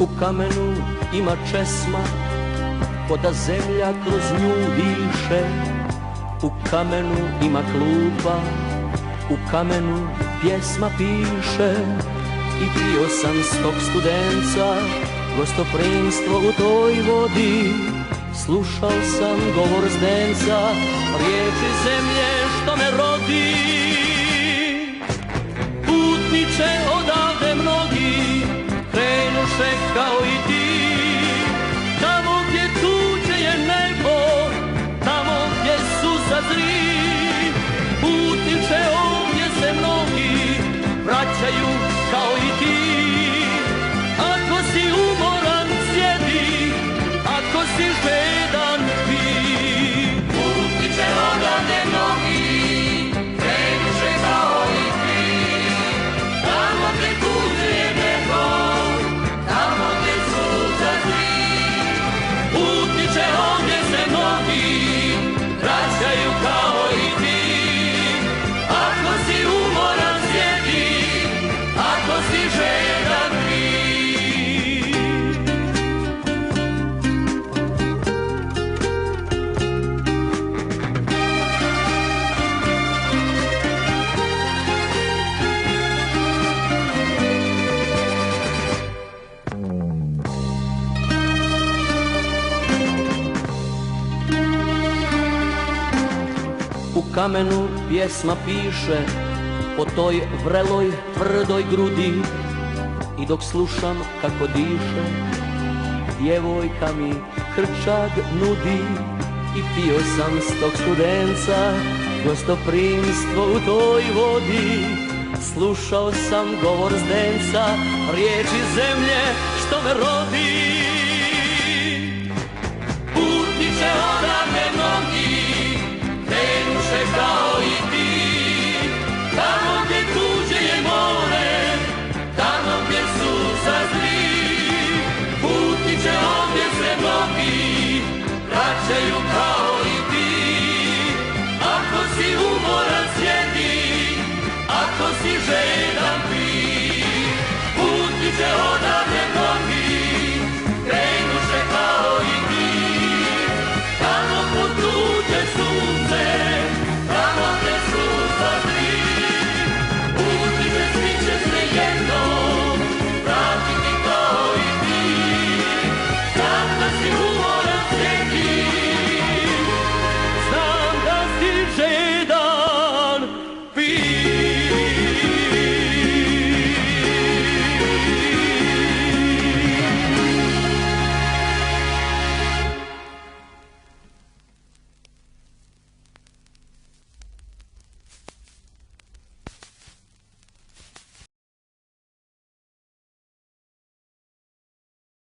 U kamenu ima česma, ko da zemlja kroz nju diše. U kamenu ima klupa, u kamenu pjesma piše. I pio sam s tog studenca gostoprimstvo u toj vodi. Slušao sam govor zdenca, riječi zemlje što me rodi. Putniče odavde mnogi krenuše kao i ti. Tamo gdje tuđe je nebo, tamo gdje suza zri. Putniče ovdje se mnogi vraćaju kao i ti. Ako si umoran sjedi, ako si žedan pi. Putniče odavde mnogi krenuše kao i ti. Tamo gdje tuđe je nebo, tamo gdje suza zri. Putniče ovdje se mnogi vraćaju kao i ti. Ako si umoran sjedi, ako si žedan pi. U kamenu pjesma piše po toj vreloj, tvrdoj grudi. I dok slušam kako diše, djevojka mi krčag nudi. I pio sam s tog studenca gostoprimstvo u toj vodi. Slušao sam govor zdenca, riječi zemlje što me rodi. Putniče